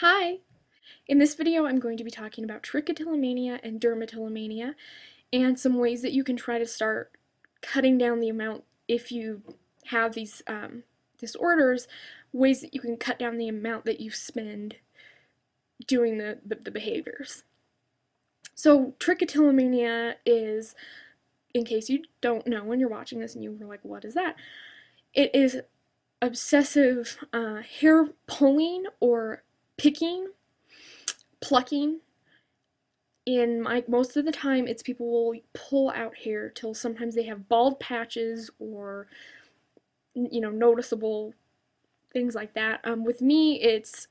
Hi! In this video I'm going to be talking about trichotillomania and dermatillomania and some ways that you can try to start cutting down the amount if you have these disorders, ways that you can cut down the amount that you spend doing the behaviors. So trichotillomania is, in case you don't know when you're watching this and you were like, what is that? It is obsessive hair pulling or picking, plucking. Most of the time, it's people will pull out hair till sometimes they have bald patches or noticeable things like that. With me, it's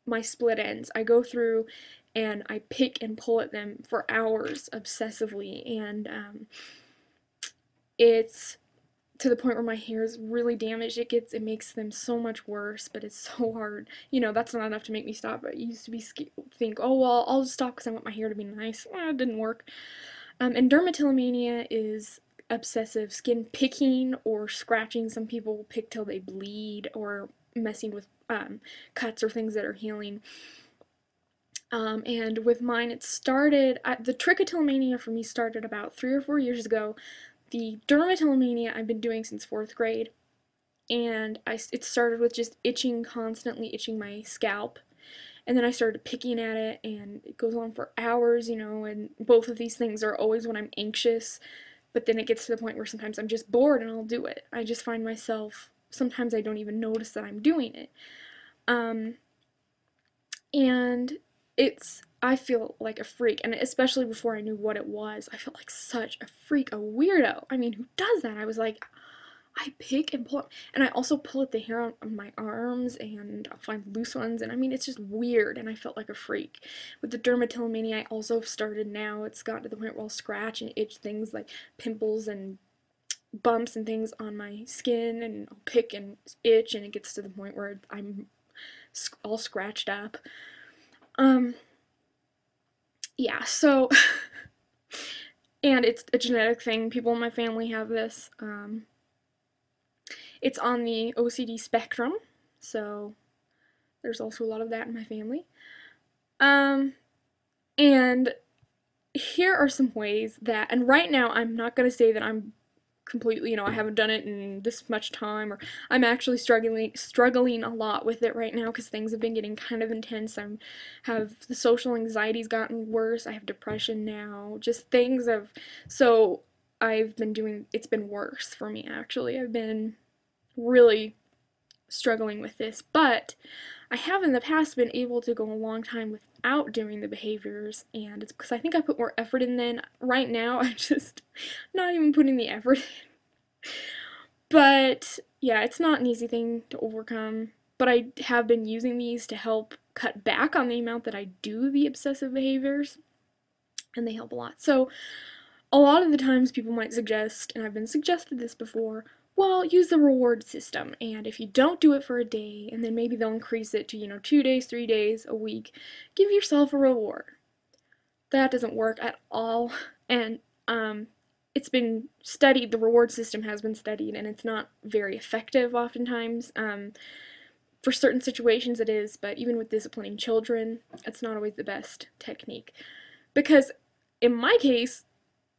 my split ends. I go through and I pick and pull at them for hours obsessively, and it's to the point where my hair is really damaged. It makes them so much worse, but it's so hard. That's not enough to make me stop. I used to think, oh well, I'll just stop because I want my hair to be nice. It didn't work. And dermatillomania is obsessive skin picking or scratching. Some people will pick till they bleed, or messing with cuts or things that are healing. And with mine, the trichotillomania for me started about 3 or 4 years ago. The dermatillomania I've been doing since 4th grade, and it started with just constantly itching my scalp, and then I started picking at it, and it goes on for hours, and both of these things are always when I'm anxious, but then it gets to the point where sometimes I'm just bored and I'll do it. I just find myself, sometimes I don't even notice that I'm doing it. And I feel like a freak, and especially before I knew what it was, I felt like such a freak, a weirdo. I mean, who does that? I was like, I pick and pull, and I also pull at the hair on my arms, and I'll find loose ones, and I mean, it's just weird, and I felt like a freak. With the dermatillomania, I also started now, it's gotten to the point where I'll scratch and itch things like pimples and bumps and things on my skin, and I'll pick and itch, and it gets to the point where I'm all scratched up. Yeah, so, and it's a genetic thing. People in my family have this. It's on the OCD spectrum, so there's also a lot of that in my family. And here are some ways that, and right now I'm not going to say that I'm completely, I haven't done it in this much time, or I'm actually struggling a lot with it right now because things have been getting kind of intense. The social anxiety's gotten worse. I have depression now. Just so it's been worse for me actually. I've been really struggling with this, but I have in the past been able to go a long time without doing the behaviors, and it's because I think I put more effort in then. Right now, I'm just not even putting the effort in. But yeah, it's not an easy thing to overcome, but I have been using these to help cut back on the amount that I do the obsessive behaviors, and they help a lot. So a lot of the times people might suggest, and I've been suggested this before, well, use the reward system, and if you don't do it for a day, and then maybe they'll increase it to, 2 days, 3 days, a week, give yourself a reward. That doesn't work at all, and it's been studied, the reward system has been studied, and it's not very effective oftentimes. For certain situations it is, but even with disciplining children, it's not always the best technique. Because in my case,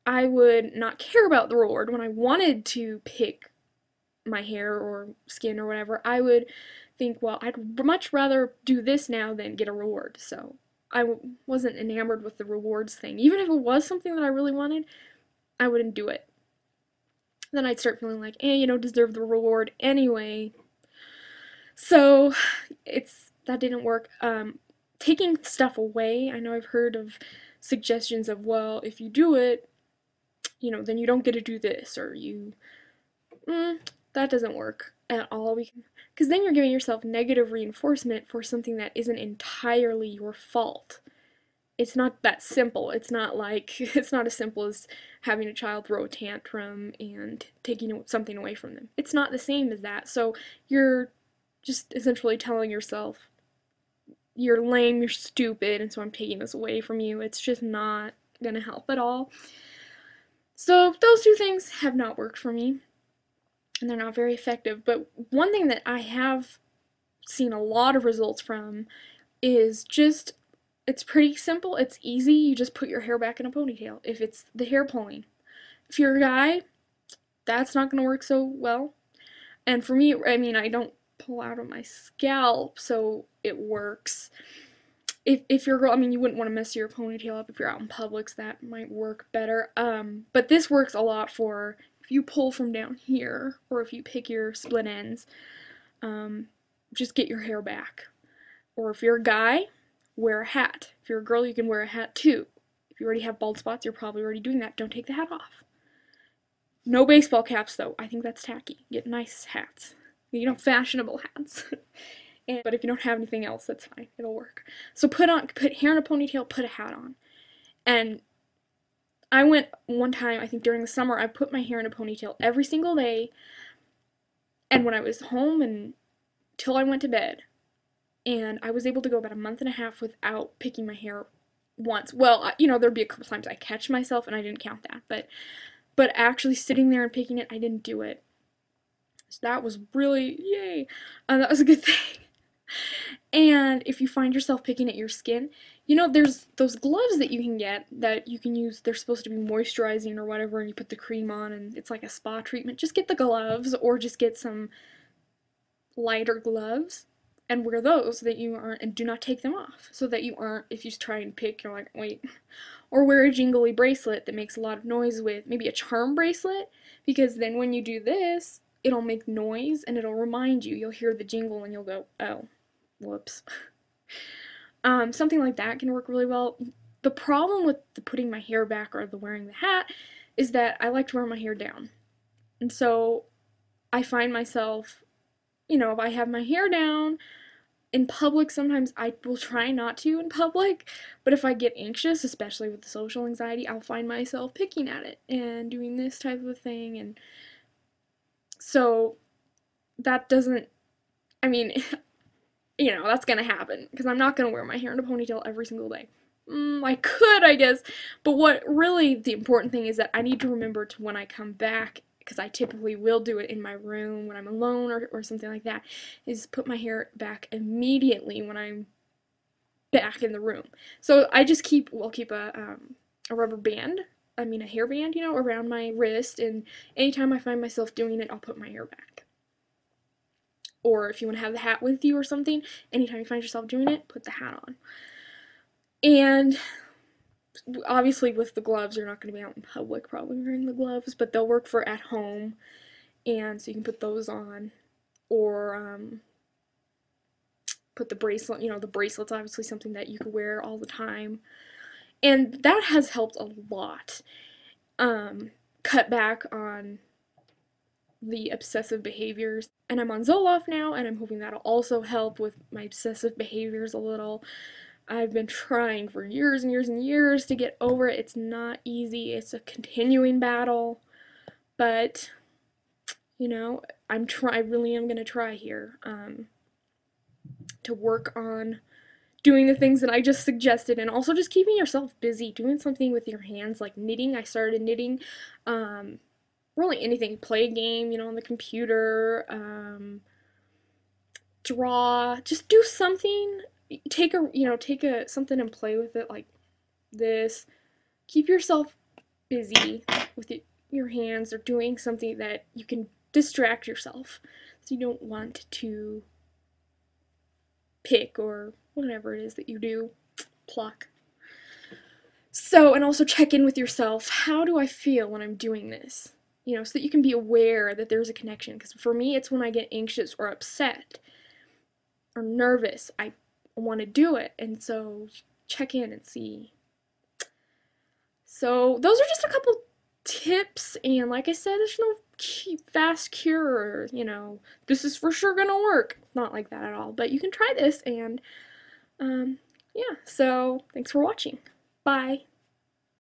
I would not care about the reward. When I wanted to pick my hair or skin or whatever, I would think, well, I'd much rather do this now than get a reward. So I wasn't enamored with the rewards thing. Even if it was something that I really wanted, I wouldn't do it. Then I'd start feeling like, you don't deserve the reward anyway. So that didn't work. Taking stuff away, I know I've heard of suggestions of, well, if you do it, then you don't get to do this, or that doesn't work at all, because then you're giving yourself negative reinforcement for something that isn't entirely your fault. It's not that simple. It's not as simple as having a child throw a tantrum and taking something away from them. It's not the same as that. So you're just essentially telling yourself, you're lame, you're stupid, and so I'm taking this away from you. It's just not gonna help at all. So those two things have not worked for me, and they're not very effective. But one thing that I have seen a lot of results from is just, it's pretty simple, it's easy, you just put your hair back in a ponytail if it's the hair pulling. If you're a guy, that's not going to work so well. And for me, I mean, I don't pull out of my scalp, so it works. If you're a girl, I mean, you wouldn't want to mess your ponytail up if you're out in public, so that might work better. But this works a lot for if you pull from down here, or if you pick your split ends, just get your hair back. Or if you're a guy, wear a hat. If you're a girl, you can wear a hat too. If you already have bald spots, you're probably already doing that. Don't take the hat off. No baseball caps though. I think that's tacky. Get nice hats. You know, fashionable hats. But if you don't have anything else, that's fine. It'll work. So put hair in a ponytail, put a hat on. And I went one time, I think during the summer, I put my hair in a ponytail every single day. And when I was home and till I went to bed, and I was able to go about a month and a half without picking my hair once. Well, you know, there'd be a couple times I catch myself and I didn't count that, but actually sitting there and picking it, I didn't do it. So that was really, yay, that was a good thing. And if you find yourself picking at your skin, you know, there's those gloves that you can get that you can use, they're supposed to be moisturizing or whatever, and you put the cream on and it's like a spa treatment. Just get the gloves, or just get some lighter gloves and wear those so that you aren't, and do not take them off, so that you aren't, if you try and pick, you're like, wait. Or wear a jingly bracelet that makes a lot of noise with, maybe a charm bracelet, because then when you do this, it'll make noise and it'll remind you, you'll hear the jingle and you'll go, oh, whoops. Something like that can work really well. The problem with the putting my hair back or the wearing the hat is that I like to wear my hair down. And so I find myself, you know, if I have my hair down in public, sometimes I will try not to in public, but if I get anxious, especially with the social anxiety, I'll find myself picking at it and doing this type of thing. And so that doesn't, I mean, you know, that's gonna happen because I'm not gonna wear my hair in a ponytail every single day. I could, I guess, but what really the important thing is that I need to remember to, when I come back, because I typically will do it in my room when I'm alone or something like that, is put my hair back immediately when I'm back in the room. So I just will keep a rubber band, I mean a hair band, you know, around my wrist, and anytime I find myself doing it, I'll put my hair back. Or if you want to have the hat with you or something, anytime you find yourself doing it, put the hat on. And obviously with the gloves, you're not going to be out in public probably wearing the gloves, but they'll work for at home, and so you can put those on. Or put the bracelet, you know, the bracelet's obviously something that you could wear all the time. And that has helped a lot cut back on the obsessive behaviors. And I'm on Zoloft now, and I'm hoping that'll also help with my obsessive behaviors a little. I've been trying for years and years and years to get over it. It's not easy. It's a continuing battle. But, you know, I really am going to try here to work on doing the things that I just suggested, and also just keeping yourself busy, doing something with your hands, like knitting. I started knitting, really anything, play a game, you know, on the computer, draw, just do something, take something and play with it, like this. Keep yourself busy with your hands, or doing something that you can distract yourself, so you don't want to pick or whatever it is that you do, pluck. So, and also check in with yourself. How do I feel when I'm doing this? You know, so that you can be aware that there's a connection. Because for me, it's when I get anxious or upset or nervous, I want to do it. And so check in and see. So those are just a couple tips. And like I said, there's no fast cure, you know, this is for sure gonna work. Not like that at all. But you can try this, and yeah, so thanks for watching. Bye.